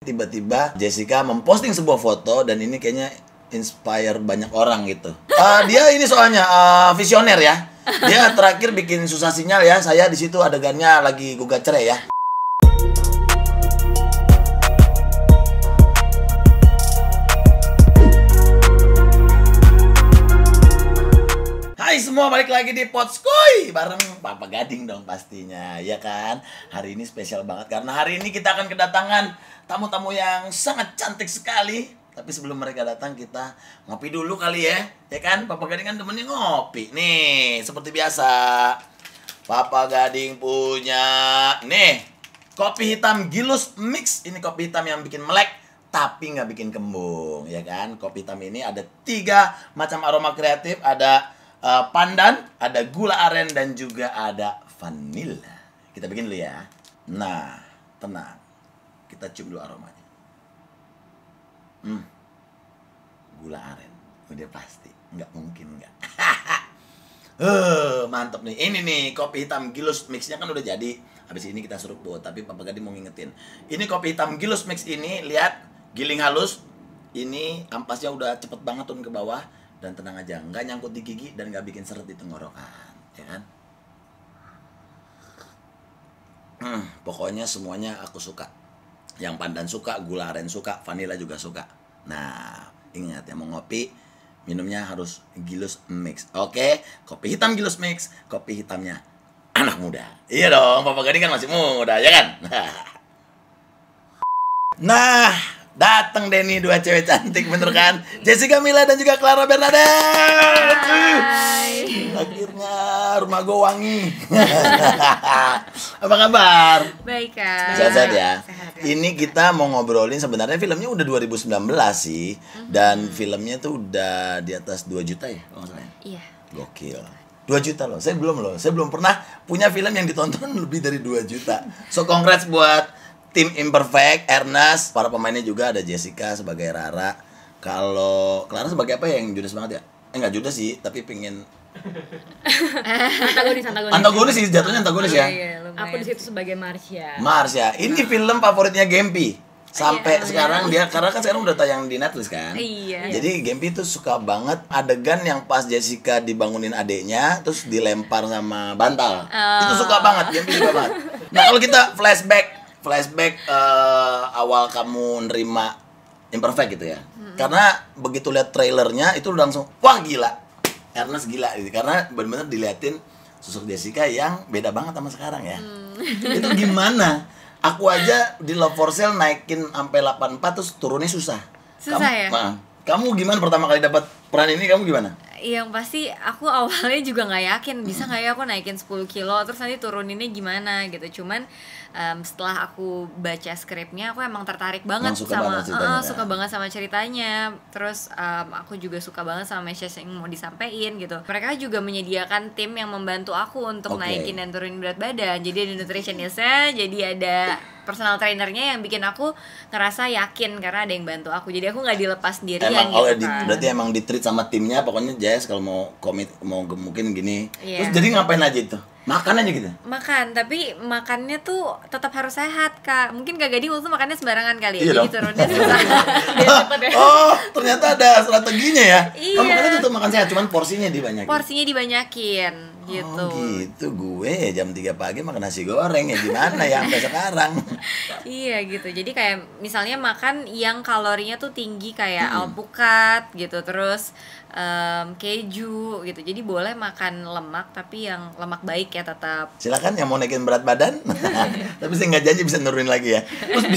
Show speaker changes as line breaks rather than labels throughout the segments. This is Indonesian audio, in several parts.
Tiba-tiba Jessica memposting sebuah foto dan ini kayaknya inspire banyak orang gitu. Dia ini soalnya visioner ya. Dia terakhir bikin susah sinyal ya. Saya di situ adegannya lagi gugat cerai ya. Hai semua, balik lagi di Potskoy bareng Papa Gading dong pastinya, ya kan? Hari ini spesial banget karena hari ini kita akan kedatangan tamu-tamu yang sangat cantik sekali. Tapi sebelum mereka datang kita ngopi dulu kali ya, ya kan? Papa Gading kan temennya ngopi. Nih, seperti biasa Papa Gading punya nih kopi hitam Gilus Mix. Ini kopi hitam yang bikin melek tapi nggak bikin kembung, ya kan? Kopi hitam ini ada 3 macam aroma kreatif, ada pandan, ada gula aren, dan juga ada vanilla. Kita bikin dulu ya. Nah, tenang. Kita cium dulu aromanya. Gula aren. Udah pasti. Nggak mungkin nggak. Mantep nih. Ini nih kopi hitam Gilus Mix-nya kan udah jadi. Habis ini kita seruput. Tapi Papa Gading mau ngingetin. Ini kopi hitam Gilus Mix ini, lihat, giling halus. Ini ampasnya udah cepet banget turun ke bawah. Dan tenang aja, nggak nyangkut di gigi dan nggak bikin seret di tenggorokan, ya kan? Pokoknya semuanya aku suka. Yang pandan suka, gula aren suka, vanilla juga suka. Nah, ingat ya, mau ngopi, minumnya harus Gilus Mix. Oke, kopi hitam Gilus Mix, kopi hitamnya anak muda. Iya dong, Papa Gading kan masih muda, ya kan? Nah, datang deh nih 2 cewek cantik, bener kan? Jessica Mila dan juga Clara Bernadette.
Hai.
Akhirnya rumah gue wangi. Apa kabar?
Baik, Kak.
Sehat-sehat ya?
Sehat.
Ini kita mau ngobrolin, sebenarnya filmnya udah 2019 sih. Dan filmnya tuh udah di atas 2 juta ya? Kalau nggak salah ya?
Iya.
Gokil. 2 juta loh, saya belum pernah punya film yang ditonton lebih dari 2 juta. So congrats buat tim Imperfect, Ernest, para pemainnya juga ada Jessica sebagai Rara. Kalau Clara sebagai apa yang judes banget ya? Enggak judes sih, tapi pengen antagonis sih, jatuhnya antagonis ya.
Aku di situ sebagai Marsha.
Marsha, ini film favoritnya Gempi. Sampai sekarang dia, karena kan sekarang udah tayang di Netflix kan.
Iya.
Jadi Gempi tuh suka banget adegan yang pas Jessica dibangunin adeknya terus dilempar sama bantal. Itu suka banget, Gempi suka banget. Nah, kalau kita flashback awal kamu nerima Imperfect gitu ya. Karena begitu lihat trailernya itu langsung wah gila. Ernest gila gitu. Karena benar-benar diliatin sosok Jessica yang beda banget sama sekarang ya. Itu gimana? Aku aja di Love for Sale naikin sampai 84 terus turunnya susah.
Susah ya?
Kamu gimana pertama kali dapat peran ini, kamu gimana?
Yang pasti aku awalnya juga nggak yakin bisa nggak ya aku naikin 10 kilo terus nanti turuninnya gimana gitu. Cuman setelah aku baca skripnya aku emang tertarik banget suka banget sama ceritanya. Terus aku juga suka banget sama message yang mau disampaikan gitu. Mereka juga menyediakan tim yang membantu aku untuk naikin dan turunin berat badan. Jadi ada nutritionistnya, jadi ada personal trainernya yang bikin aku ngerasa yakin karena ada yang bantu aku. Jadi aku nggak dilepas sendirian gitu kan.
Berarti emang di-treat sama timnya, pokoknya Jess kalau mau gemukin gini.
Iya.
Terus jadi ngapain aja itu? Makan aja gitu?
Makan, tapi makannya tuh tetap harus sehat, Kak. Mungkin Kak Gading waktu makannya sembarangan kali ya,
Iya
jadi
dong.
turunnya susah.
Oh, ternyata ada strateginya ya?
Iya.
Kamu makannya tetap makan sehat, cuman porsinya dibanyakin?
Porsinya dibanyakin, gitu.
Oh gitu, gue jam 3 pagi makan nasi goreng ya gimana ya sampai sekarang.
Iya gitu, jadi kayak misalnya makan yang kalorinya tuh tinggi kayak alpukat gitu, terus keju gitu. Jadi boleh makan lemak tapi yang lemak baik ya tetap.
Silakan yang mau naikin berat badan. Tapi saya nggak janji bisa nurunin lagi ya. Terus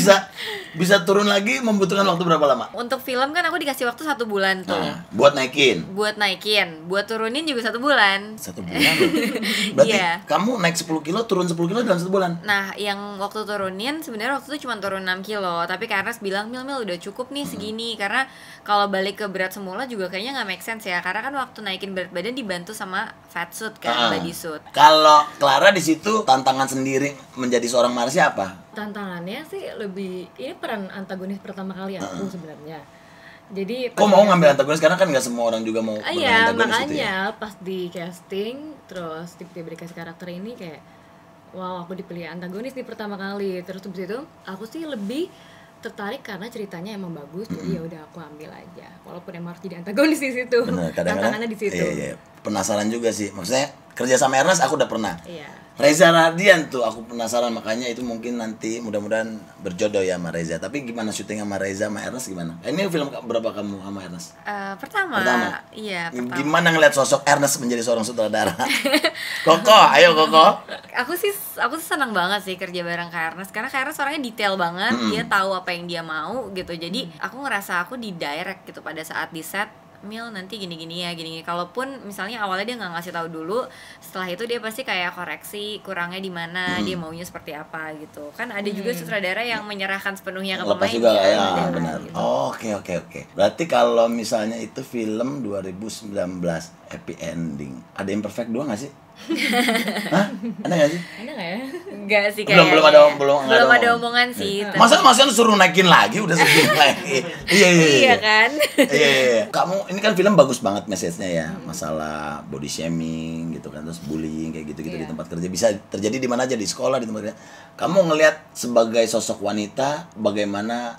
bisa turun lagi membutuhkan waktu berapa lama?
Untuk film kan aku dikasih waktu 1 bulan tuh.
Buat naikin.
Buat turunin juga 1 bulan.
1 bulan loh. Berarti
Iya.
kamu naik 10 kilo, turun 10 kilo dalam 1 bulan?
Nah, yang waktu turunin sebenarnya waktu itu cuma turun 6 kilo. Tapi karena bilang, Mil udah cukup nih segini. Karena kalau balik ke berat semula juga kayaknya nggak make sense ya. Karena kan waktu naikin berat badan dibantu sama fat suit kan, body suit.
Kalau Clara di situ tantangan sendiri menjadi seorang Marsha apa?
Tantangannya sih lebih, ini peran antagonis pertama kali aku sebenarnya. Jadi
Kok mau ngambil antagonis? Karena kan nggak semua orang juga mau bermain
iya,
antagonis
makanya
gitu ya?
pas di casting terus tiba-tiba dikasih karakter ini kayak wow, aku dipilih antagonis nih pertama kali. Terus habis itu aku sih lebih tertarik karena ceritanya emang bagus, jadi ya udah aku ambil aja. Walaupun emang harus jadi antagonis di situ.
Bener, kadang-kadang
tantangannya di situ.
iya. Penasaran juga sih. Maksudnya kerja sama Ernest aku udah pernah.
Iya.
Reza Radian tuh aku penasaran, makanya itu mungkin nanti mudah-mudahan berjodoh ya sama Reza. Tapi gimana syuting sama Reza sama Ernest gimana? Ini film berapa kamu sama Ernest?
Pertama. Iya, pertama.
Gimana ngeliat sosok Ernest menjadi seorang sutradara? Koko, ayo Koko.
Aku sih senang banget sih kerja bareng Kak Ernest, karena Kak Ernest orangnya detail banget, dia tahu apa yang dia mau gitu. Jadi aku ngerasa aku di direct gitu pada saat di set. Mil nanti gini-gini ya, gini-gini. Kalaupun misalnya awalnya dia nggak ngasih tahu dulu, setelah itu dia pasti kayak koreksi kurangnya di mana, dia maunya seperti apa gitu. Kan ada juga sutradara yang menyerahkan sepenuhnya ke pemain.
Lepas juga ya,
kan,
benar.
gitu.
Oke. Berarti kalau misalnya itu film 2019 happy ending, ada yang perfect 2 nggak sih? Hah? Ada nggak sih?
Ada nggak ya?
Enggak sih kayaknya.
Belum
ada omongan sih.
Masa suruh naikin lagi udah segini lagi. Iya.
Kan?
Iya. Kamu ini kan film bagus banget message-nya ya. Masalah body shaming gitu kan, terus bullying kayak gitu-gitu di tempat kerja bisa terjadi di mana aja, di sekolah, di tempat kerja. Kamu ngelihat sebagai sosok wanita bagaimana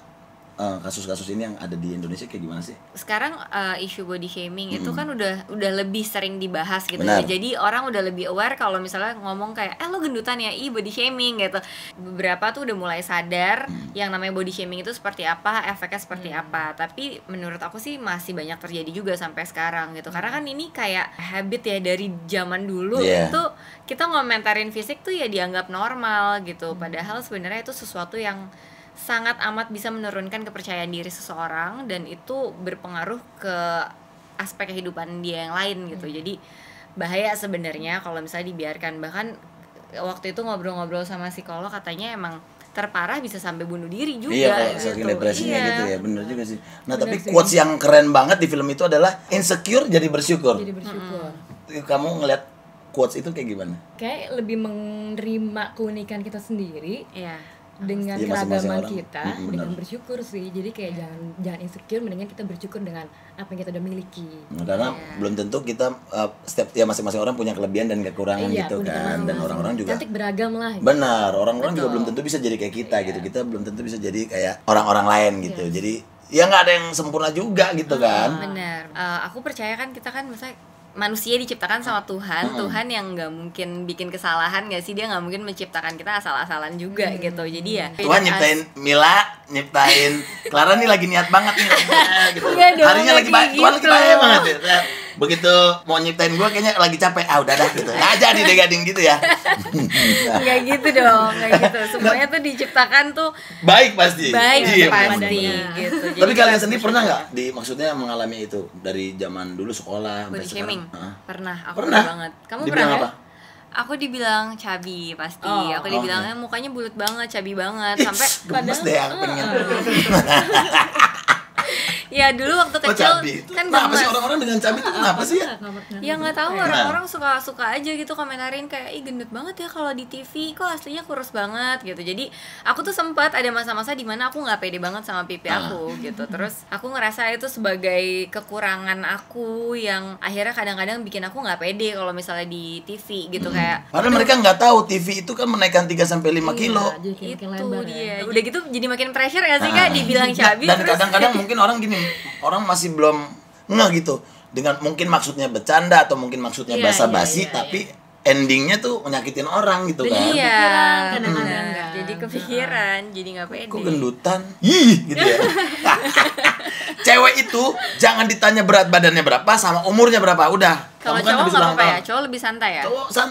kasus-kasus ini yang ada di Indonesia kayak gimana sih?
Sekarang isu body shaming itu kan udah lebih sering dibahas gitu.
Benar.
Jadi orang udah lebih aware kalau misalnya ngomong kayak lo gendutan ya, body shaming gitu. Beberapa tuh udah mulai sadar yang namanya body shaming itu seperti apa, efeknya seperti apa. Tapi menurut aku sih masih banyak terjadi juga sampai sekarang gitu. Karena kan ini kayak habit ya dari zaman dulu itu kita ngomentarin fisik tuh ya dianggap normal gitu. Padahal sebenarnya itu sesuatu yang sangat amat bisa menurunkan kepercayaan diri seseorang, dan itu berpengaruh ke aspek kehidupan dia yang lain gitu. Jadi bahaya sebenarnya kalau misalnya dibiarkan. Bahkan waktu itu ngobrol-ngobrol sama psikolog, katanya emang terparah bisa sampai bunuh diri juga.
Iya,
gitu.
saking depresinya gitu ya, bener juga sih. Nah,
Bener
tapi
sih.
quotes yang keren banget di film itu adalah insecure jadi bersyukur.
Jadi bersyukur.
Kamu ngeliat quotes itu kayak gimana?
Kayak lebih menerima keunikan kita sendiri
Iya.
dengan
Iya, masing-masing
keragaman
orang.
kita,
Benar.
dengan bersyukur sih. Jadi kayak jangan insecure, mendingan kita bersyukur dengan apa yang kita udah miliki.
Nah, karena belum tentu kita setiap ya masing-masing orang punya kelebihan dan kekurangan
Iya,
gitu
punya
kan,
kekurangan
dan orang-orang juga
cantik beragam lah.
benar, orang-orang juga
Betul.
belum tentu bisa jadi kayak kita gitu. Kita belum tentu bisa jadi kayak orang-orang lain gitu. Jadi ya nggak ada yang sempurna juga gitu kan.
Benar. Aku percaya kan kita kan misalnya manusia diciptakan sama Tuhan. Tuhan yang nggak mungkin bikin kesalahan, nggak sih? Dia nggak mungkin menciptakan kita asal-asalan juga gitu. Jadi ya
Tuhan nyiptain Mila, nyiptain Clara nih lagi niat banget nih gitu.
Enggak dong,
Harinya lagi baik,
kayak
Tuhan lagi
gitu.
baik banget ya. Begitu mau nyiptain gue kayaknya lagi capek. Udah dah gitu. Nggak jadi deh gading gitu ya.
nggak gitu dong, nggak gitu. Semuanya tuh diciptakan tuh
Baik pasti.
baik
Iya,
pasti
benar-benar.
gitu.
Tapi
Jadi
kalian sendiri pernah nggak maksudnya mengalami itu dari zaman dulu sekolah sampai
body
sekarang?
shaming
Heeh.
pernah, aku
Pernah?
pernah banget. Kamu
Dibilang
pernah?
apa?
Aku dibilang cabi pasti.
Oh,
aku dibilangnya mukanya bulat banget, cabi banget sampai
Gemes deh aku pengen.
ya dulu waktu
Oh,
kecil
cabi itu
kan
kenapa sih
gemes.
orang-orang dengan cabi itu kenapa sih ya?
Ya nggak tahu, orang-orang suka aja gitu komentarin kayak gendut banget ya kalau di TV, kok aslinya kurus banget gitu. Jadi aku tuh sempat ada masa-masa di mana aku nggak pede banget sama pipi aku gitu. Terus aku ngerasa itu sebagai kekurangan aku yang akhirnya kadang-kadang bikin aku nggak pede kalau misalnya di TV gitu. Kayak
Padahal mereka nggak tahu TV itu kan menaikkan 3 sampai 5 kilo.
Jadi kayak makin
itu
lebar
dia.
ya.
Udah gitu jadi makin pressure ya sih Kak dibilang cabi.
Dan
terus
kadang-kadang mungkin orang gini, orang masih belum ngeh gitu. Dengan mungkin maksudnya bercanda atau mungkin maksudnya
Iya,
basa-basi,
iya.
tapi endingnya tuh nyakitin orang gitu kan.
iya,
kadang-kadang
benar.
kan.
Jadi kepikiran, jadi nggak pede.
Kok gendutan? Ih, gitu ya. Cewek itu jangan ditanya berat badannya berapa sama umurnya berapa, udah.
Kalau
Kamu kan
cowok
habis
nggak
ulang
apa-apa ya,
tahun.
cowok lebih santai ya.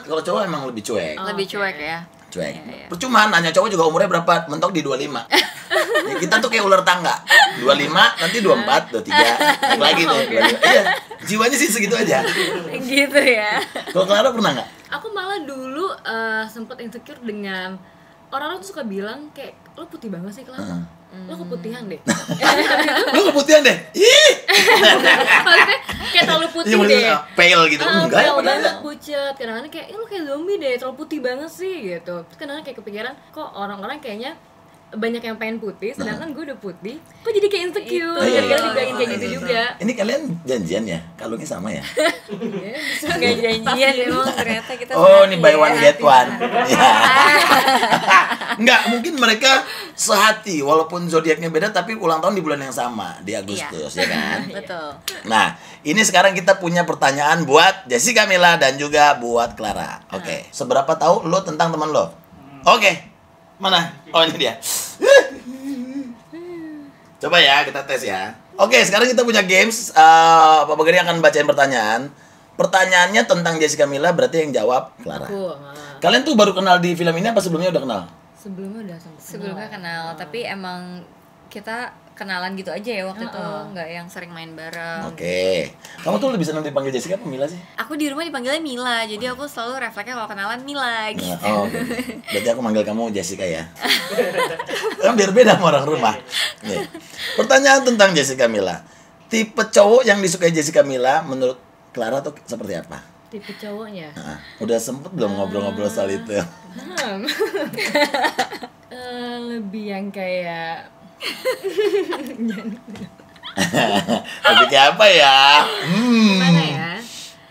Kalau cowok emang lebih cuek.
Lebih cuek ya.
Cuek.
Iya.
Percuma nanya cowok juga umurnya berapa, mentok di 25. Ya, kita tuh kayak ular tangga. 25, nanti 24, 23. Naik lagi tuh. 25. Iya, jiwanya sih segitu aja.
Gitu ya.
Kalau Clara pernah nggak?
Aku malah dulu sempet insecure dengan orang-orang tuh suka bilang kayak lo putih banget sih Clara. Lo keputihan deh.
Lu keputihan deh. Ih.
Maksudnya kayak terlalu putih
Iya, maksudnya
deh.
pale gitu. Enggak ya
Pale
padahal.
banget, pucet. Kadang-kadang kayak lo kayak zombie deh, terlalu putih banget sih gitu. Terus kadang-kadang kayak kepikiran kok orang-orang kayaknya banyak yang pengen putih, sedangkan gue udah putih, kok jadi kayak insecure,
Iya,
gara-gara dibilangin kayak gitu juga.
Ini kalian janjian ya? Kalungnya sama ya?
Iya, bisa.
Nggak janjian emang ternyata kita
Oh, ini
sehati
buy
ya.
one get one. Ya. Enggak, mungkin mereka sehati walaupun zodiaknya beda tapi ulang tahun di bulan yang sama, di Agustus ya kan?
Betul.
Nah, ini sekarang kita punya pertanyaan buat Jessica Mila dan juga buat Clara. Oke, seberapa tahu lo tentang teman lo? Oke, mana? Oh, ini dia. Coba ya, kita tes ya. Oke, sekarang kita punya games. Pak Bagari akan bacain pertanyaan. Pertanyaannya tentang Jessica Mila, berarti yang jawab Clara. Kalian tuh baru kenal di film ini apa sebelumnya udah kenal?
Sebelumnya udah sama.
Sebelumnya kenal, tapi emang kita kenalan gitu aja ya waktu itu, nggak yang sering main bareng.
Oke. Kamu tuh lebih senang dipanggil Jessica apa Mila sih?
Aku di rumah dipanggilnya Mila, jadi aku selalu refleksnya kalau kenalan Mila gitu.
Nah, oh, berarti aku manggil kamu Jessica ya. Kan biar beda sama orang rumah. Nih. Pertanyaan tentang Jessica Mila. Tipe cowok yang disukai Jessica Mila menurut Clara tuh seperti apa?
Tipe cowoknya.
Nah, udah sempet belum ngobrol-ngobrol soal itu?
Lebih yang kayak
Tapi kayak apa ya?
gimana ya?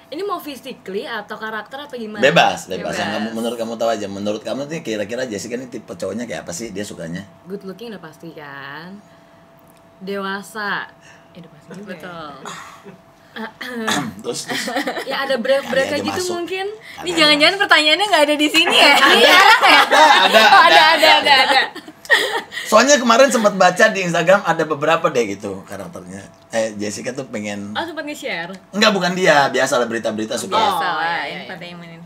Ini mau physically atau karakter apa gimana?
Bebas. Yang menurut kamu tahu aja. Menurut kamu nih kira-kira Jessica ini tipe cowoknya kayak apa sih? Dia sukanya?
Good looking udah pasti kan. Dewasa. Udah pasti juga.
Betul.
Terus
Ya ada break-break
Kali aja
gitu
masuk.
mungkin.
Ini jangan-jangan pertanyaannya nggak ada di sini ya? Ini
Ada.
soalnya kemarin sempat baca di Instagram ada beberapa deh gitu karakternya. Jessica tuh pengen.
Oh sempat nge-share.
Enggak, bukan dia. Biasa lah berita-berita suka.
Biasa lah,
iya.
infotainment.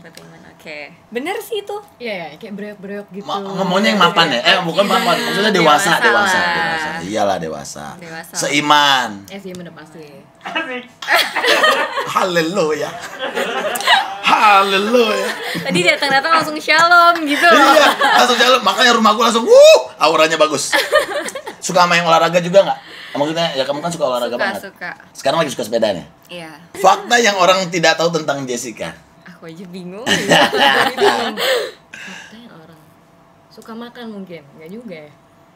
Oke. Bener sih itu.
Iya, kayak break-break gitu.
Ngomongnya yang mapan ya? Bukan mapan. Maksudnya
Dewasa
dewasa.
lah.
Iyalah dewasa.
Dewasa.
Seiman.
Sih udah pasti.
Haleluya. Haleluya.
Tadi datang-datang langsung shalom gitu loh.
Iya, langsung jalan. Makanya rumahku langsung auranya bagus. Suka sama yang olahraga juga nggak? Maksudnya ya kamu kan suka olahraga banget.
Suka.
Sekarang lagi suka sepeda nih.
Iya.
Fakta yang orang tidak tahu tentang Jessica.
Aku aja bingung.
Katanya orang suka makan mungkin, nggak juga ya?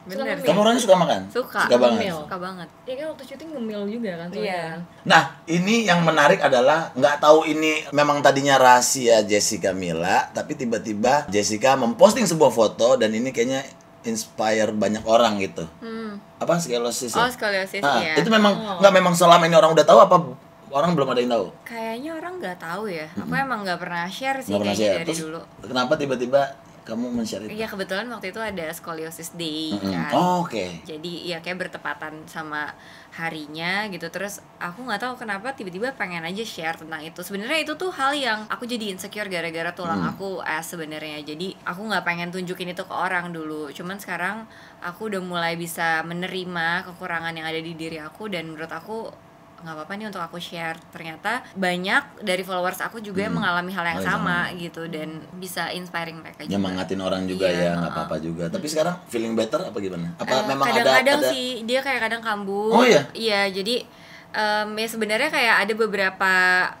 Bener.
Kamu orangnya suka makan?
Suka.
Suka banget.
Ngemil.
Suka banget.
Iya kan waktu syuting ngemil juga kan soalnya
Iya.
kan.
Nah, ini yang menarik adalah nggak tahu ini memang tadinya rahasia Jessica Mila, tapi tiba-tiba Jessica memposting sebuah foto dan ini kayaknya inspire banyak orang gitu. Apa scoliosis ya?
Oh, scoliosis
Ah,
ya.
itu memang nggak memang selama ini orang udah tahu apa orang belum ada yang tahu?
Kayaknya orang nggak tahu ya. Aku emang nggak pernah share sih
Nggak pernah
kayaknya
share.
dari
Terus
dulu.
kenapa tiba-tiba kamu men-share itu?
Iya kebetulan waktu itu ada scoliosis day kan.
Oh, oke.
Jadi ya kayak bertepatan sama harinya gitu. Terus aku nggak tahu kenapa tiba-tiba pengen aja share tentang itu. Sebenarnya itu tuh hal yang aku jadi insecure gara-gara tulang aku sebenarnya. Jadi aku nggak pengen tunjukin itu ke orang dulu. Cuman sekarang aku udah mulai bisa menerima kekurangan yang ada di diri aku dan menurut aku nggak apa-apa nih untuk aku share. Ternyata banyak dari followers aku juga yang mengalami hal yang sama gitu dan bisa inspiring mereka juga.
Nyemangatin orang juga
Iya,
ya, nggak apa-apa juga. Tapi sekarang feeling better apa gimana? Apa memang
kadang-kadang
ada
sih dia kayak kadang kambuh.
Oh, iya?
Iya, jadi ya sebenarnya kayak ada beberapa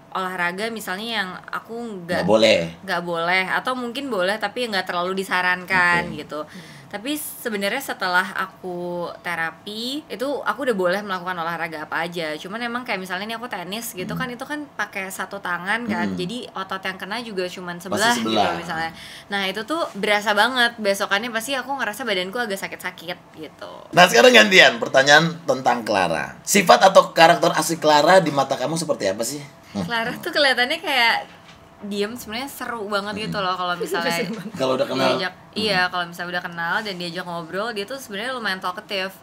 olahraga misalnya yang aku
nggak boleh.
nggak boleh atau mungkin boleh tapi nggak terlalu disarankan gitu. Tapi sebenarnya setelah aku terapi itu aku udah boleh melakukan olahraga apa aja. Cuman emang kayak misalnya nih aku tenis gitu kan itu kan pakai satu tangan kan. Jadi otot yang kena juga cuman sebelah gitu misalnya. Nah, itu tuh berasa banget. Besokannya pasti aku ngerasa badanku agak sakit-sakit gitu.
Nah, sekarang gantian pertanyaan tentang Clara. Sifat atau karakter asli Clara di mata kamu seperti apa sih?
Clara tuh kelihatannya kayak diem, sebenarnya seru banget gitu loh kalau misalnya
Kalau udah kenal.
diajak, iya kalau misalnya udah kenal dan diajak ngobrol dia tuh sebenarnya lumayan talkative.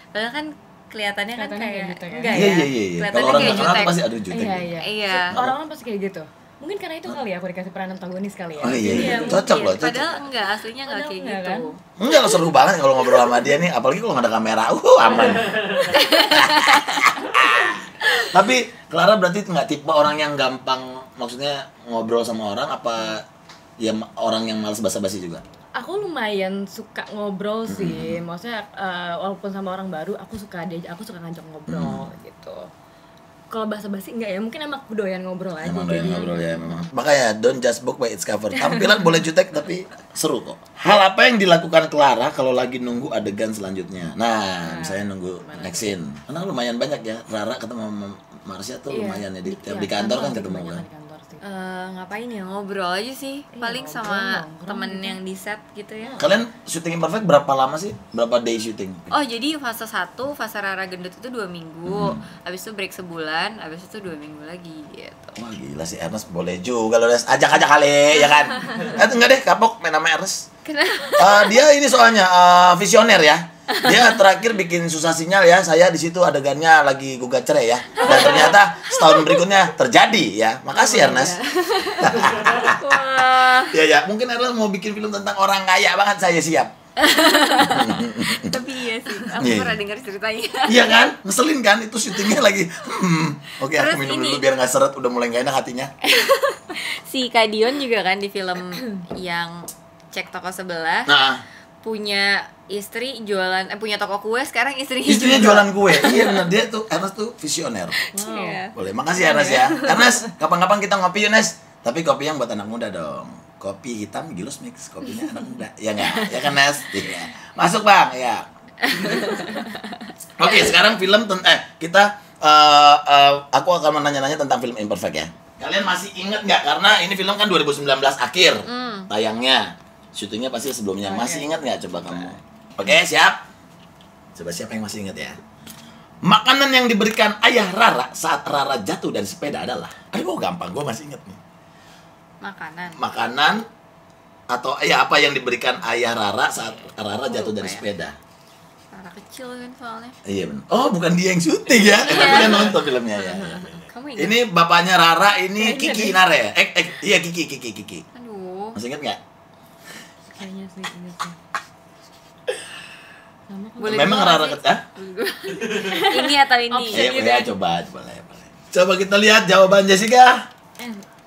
Padahal kan kelihatannya kan kayak
gitu kan?
enggak
Iya,
ya.
iya, iya. Kalau
Kelihatannya
orang
kayak
nggak kenal tuh
jutek.
pasti aduh jutek.
Iya.
Iya.
Orang-orang pasti kayak gitu. Mungkin karena itu kali ya aku dikasih peran antagonis kali ya.
Oh iya,
Iya,
cocok
mungkin.
loh, cocok.
Padahal enggak, aslinya enggak
Padahal
kayak
enggak,
gitu.
kan?
Enggak, seru banget kalau ngobrol sama dia nih, apalagi kalau nggak ada kamera. Aman. Tapi Clara berarti nggak tipe orang yang gampang, maksudnya ngobrol sama orang apa ya orang yang malas basa-basi juga?
Aku lumayan suka ngobrol sih. Maksudnya walaupun sama orang baru aku suka ngajak ngobrol gitu. kalau basa-basi enggak ya, mungkin emang aku doyan ngobrol aja.
Emang doyan ngobrol ya memang. Makanya don't just book by its cover. Tampilan boleh jutek tapi seru kok. Hal apa yang dilakukan Clara kalau lagi nunggu adegan selanjutnya? Nah, misalnya nunggu next scene. Karena lumayan banyak ya Rara ketemu sama Marsha tuh lumayan ya di kantor kan ketemu kan.
Ngapain ya, ngobrol aja sih paling sama temen yang di set gitu ya.
Kalian syuting Imperfect berapa lama sih? Berapa day syuting?
Oh jadi fase 1, fase Rara gendut itu 2 minggu, habis itu break sebulan, habis itu 2 minggu lagi gitu.
Wah gila sih Ernest, boleh juga loh ajak-ajak kali ya kan. Enggak deh, kapok main nama Ernest.
Kenapa?
Dia ini soalnya visioner ya. Dia terakhir bikin susah sinyal ya, saya di situ adegannya lagi gugat cerai ya, dan ternyata setahun berikutnya terjadi ya. Makasih Ernest.
Wah.
Ya mungkin Ernest mau bikin film tentang orang kaya banget, saya siap.
Tapi iya sih, aku pernah dengar ceritanya.
Iya kan, ngeselin kan itu syutingnya lagi. Oke, aku
Terus
minum
ini.
dulu biar nggak seret, udah mulai nggak enak hatinya.
Si Kadion juga kan di film yang Cek Toko Sebelah
Nah,
punya istri jualan punya toko kue, sekarang
istrinya jualan kue. Iya benar, dia tuh Ernest tuh visioner.
Iya.
Boleh, makasih Ernest ya. Ernest, kapan-kapan kita ngopi yuk Nes. Tapi kopi yang buat anak muda dong. Kopi hitam Gilus Mix, kopinya anak muda. Ya enggak? Ya kan Nes? Iya. Masuk Bang, ya. Oke, sekarang film kita aku akan menanya-nanya tentang film Imperfect ya. Kalian masih inget nggak? Karena ini film kan 2019 akhir tayangnya. Syutingnya pasti sebelumnya. Masih ingat nggak? Coba kamu. Oke, siap? Coba siapa yang masih ingat ya? Makanan yang diberikan ayah Rara saat Rara jatuh dari sepeda adalah... Aduh, gampang. Gue masih ingat nih. Makanan atau apa yang diberikan ayah Rara saat Rara jatuh dari sepeda?
Rara kecil kan soalnya.
Iya benar. Oh, bukan dia yang syuting ya? Tapi dia nonton filmnya ya.
Kamu ingat?
Ini bapaknya Rara, ini Kiki Nare. Iya Kiki.
Aduh.
Masih ingat nggak?
Kayaknya sih ingat sih. Sama kan.
Boleh
Memang
gua
Rara
ngasih?
kecil.
Ini atau ini?
Ya, coba. Coba kita lihat jawaban Jessica.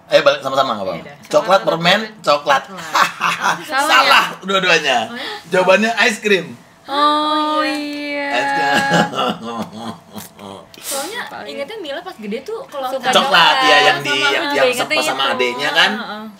Ayo balik sama-sama nggak apa-apa. Coklat, permen, coklat. Salah dua-duanya. Jawabannya ice cream.
Oh iya.
Ice cream.
Soalnya ingetnya Mila pas gede tuh kalau
Suka
Coklat ya yang
Sama-
sepa sama
itu.
adeknya kan.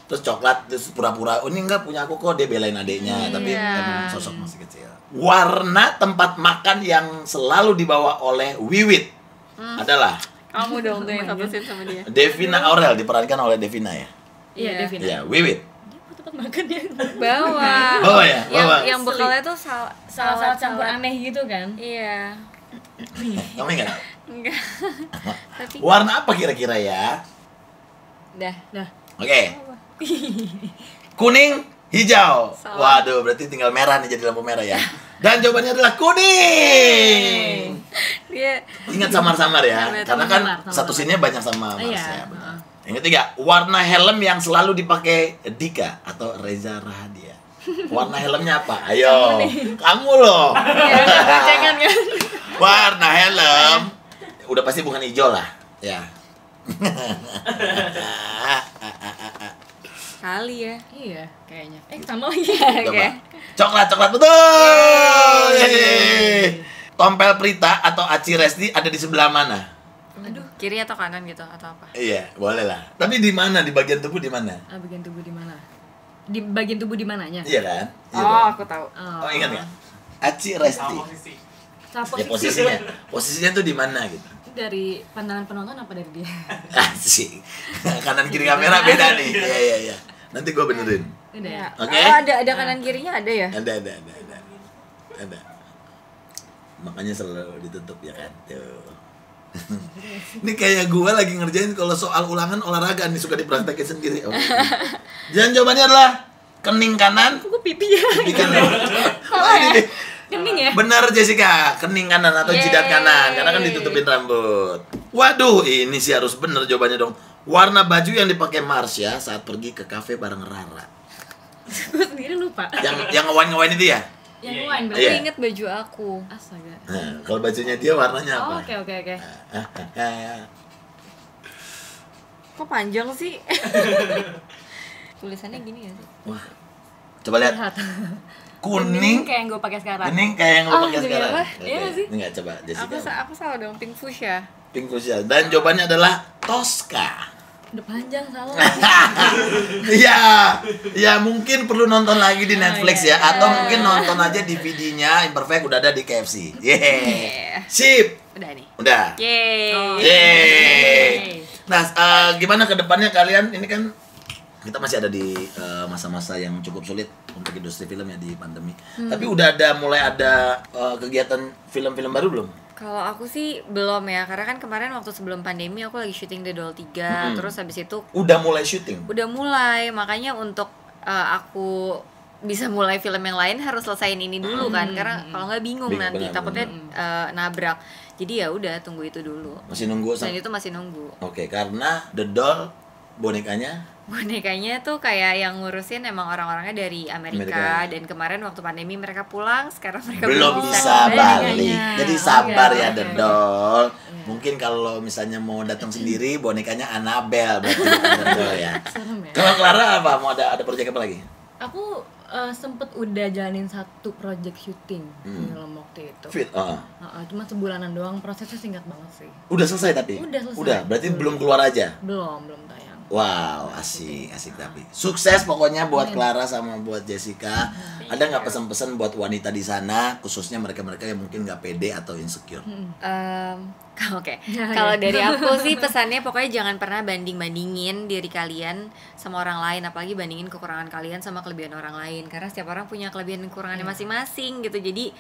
Terus coklat terus pura-pura, "Oh, ini enggak punya aku kok." Dia belain adeknya, tapi emang sosok masih kecil. Warna tempat makan yang selalu dibawa oleh Wiwit adalah
Kamu dong tuh yang satu scene sama dia.
Devina Aurel, diperankan oleh Devina ya.
Iya, Devina.
Ya, Wiwit.
Dia tempat makan dia.
Bawa.
Bawa ya? Bawa.
Yang bekalnya tuh
Salah campur aneh gitu kan.
Iya.
Kamu ingat?
Enggak. Tapi
Warna apa kira-kira ya?
dah.
Oke. Kuning, hijau.
Salah.
Waduh, berarti tinggal merah nih jadi lampu merah ya. Dan jawabannya adalah kuning.
Dia
Ingat samar-samar ya.
Samar,
Karena kan
samar.
satu scene-nya banyak sama Mars
Iya.
ya. benar. Yang ketiga, warna helm yang selalu dipakai Dika atau Reza Rahadian. Warna helmnya apa? Ayo. Kamu loh.
Cengan kan.
Warna helm udah pasti bukan hijau lah. Ya.
kali ya.
Iya, kayaknya. Sama lagi.
Oke.
Coklat betul. Yeay. Tompel Prita atau Aci Resti ada di sebelah mana?
Aduh, kiri atau kanan gitu atau apa?
Iya, boleh lah. Tapi di mana? Di bagian tubuh di mana?
Bagian tubuh di mana? Di bagian tubuh di mananya?
Iya kan? Iya
Oh,
kan?
aku tahu.
Oh, ingat nggak? Aci Resti.
Sama
Ya posisinya tuh di mana gitu?
dari pandangan penonton apa dari dia?
Asik. Kanan kiri kamera beda nih. Iya. Nanti gua benerin.
Udah ya.
Oke.
Oh, ada kanan kirinya ada ya?
Ada. Makanya selalu ditutup ya kan. Tuh. Ini kayak gua lagi ngerjain kalau soal ulangan olahraga nih suka dipraktekin sendiri. Oh. Dan jawabannya adalah kening kanan,
Kok pipi ya?
pipi kanan. Oh, ini deh.
Kening ya?
Benar Jessica, kening kanan atau jidat kanan karena kan ditutupin rambut. Waduh, ini sih harus bener jawabannya dong. Warna baju yang dipakai Marsha saat pergi ke kafe bareng Rara.
Gue sendiri lupa.
Yang ngewain itu ya?
Yang lain
Iya.
berarti.
Ingat baju aku.
Astaga.
Nah, kalau bajunya dia warnanya apa?
Oh, oke.
Kok panjang sih? Tulisannya gini ya sih?
Wah. Coba lihat.
Lihat.
Kuning
kayak yang gue pakai sekarang.
Kuning kayak yang lu pakai
jadi
sekarang.
apa?
Oke.
Iya nggak sih?
Enggak, coba Jessica.
Aku salah dong, pink fuchsia.
Pink fuchsia. Dan jawabannya adalah Tosca.
Udah panjang salah.
Iya, ya mungkin perlu nonton lagi di Netflix
iya.
ya, atau mungkin nonton aja DVD-nya Imperfect udah ada di KFC. Sip.
Udah nih.
Udah.
Yeay.
Nah, gimana ke depannya kalian? Ini kan kita masih ada di masa-masa yang cukup sulit untuk industri film ya di pandemi. Tapi udah mulai ada kegiatan film-film baru belum?
Kalau aku sih belum ya, karena kan kemarin waktu sebelum pandemi aku lagi syuting The Doll 3, terus habis itu
Udah mulai syuting.
udah mulai, makanya untuk aku bisa mulai film yang lain harus selesaiin ini dulu kan, karena kalau nggak bingung nanti
benar,
takutnya nabrak. Jadi ya udah tunggu itu dulu.
Masih nunggu
Dan itu masih nunggu.
Oke, karena The Doll bonekanya
Bonekanya tuh kayak yang ngurusin emang orang-orangnya dari Amerika. Dan kemarin waktu pandemi mereka pulang, sekarang mereka
belum bisa balik. Jadi sabar ya The Doll. Mungkin kalau misalnya mau datang sendiri bonekanya Annabelle berarti The Doll ya.
Serem ya.
Kalau Clara apa? Mau ada proyek apa lagi?
Aku sempet udah jalanin satu project syuting film waktu itu.
Fit.
Cuma sebulanan doang, prosesnya singkat banget sih.
Udah selesai tapi?
Udah selesai.
Udah, berarti belum keluar aja?
Belum tayang.
Wow, asik tapi. Sukses pokoknya buat Clara sama buat Jessica. Ada nggak pesan-pesan buat wanita di sana, khususnya mereka-mereka yang mungkin nggak pede atau insecure?
Oke, kalau dari aku sih pesannya pokoknya jangan pernah banding-bandingin diri kalian sama orang lain, apalagi bandingin kekurangan kalian sama kelebihan orang lain, karena setiap orang punya kelebihan dan kekurangannya masing-masing gitu. Jadi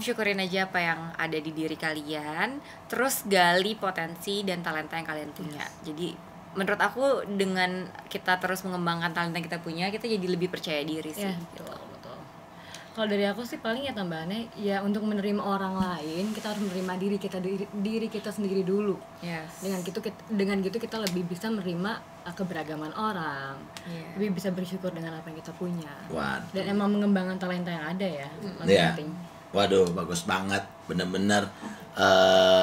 syukurin aja apa yang ada di diri kalian, terus gali potensi dan talenta yang kalian punya. Jadi menurut aku dengan kita terus mengembangkan talenta yang kita punya, kita jadi lebih percaya diri sih.
Betul. Kalau dari aku sih paling ya tambahannya ya untuk menerima orang lain kita harus menerima diri kita sendiri dulu.
Yes.
Dengan gitu kita lebih bisa menerima keberagaman orang, lebih bisa bersyukur dengan apa yang kita punya.
Waduh.
Dan emang mengembangkan talenta yang ada ya, penting.
Waduh, bagus banget, bener-bener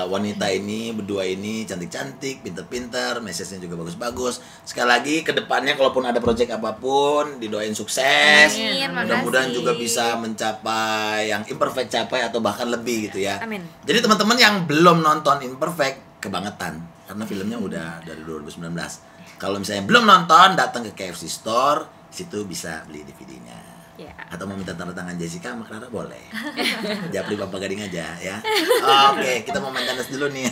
wanita ini berdua ini cantik-cantik, pinter-pinter, message-nya juga bagus-bagus. Sekali lagi kedepannya kalaupun ada project apapun didoain sukses.
Amin,
mudah-mudahan
makasih.
juga bisa mencapai yang Imperfect capai atau bahkan lebih gitu ya.
Amin.
Jadi teman-teman yang belum nonton Imperfect kebangetan karena filmnya udah dari 2019. Kalau misalnya belum nonton, datang ke KFC Store, situ bisa beli DVD-nya. Atau mau minta tanda tangan Jessica sama Clara boleh. Japri Bapak Gading aja ya. Oke, kita mau main tenis dulu nih.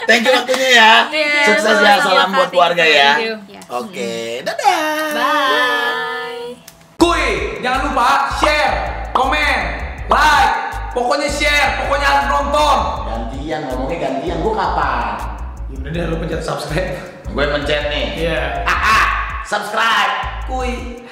Thank you waktunya ya. Sukses ya, salam buat keluarga ya. Oke, dadah.
Bye.
Kuy, jangan lupa share, komen, like, pokoknya share, pokoknya harus nonton.
Gantian ngomongnya gantian, gua kapan?
Udah deh, lu pencet subscribe.
Gue mencet nih.
Iya.
Subscribe.
Kuy.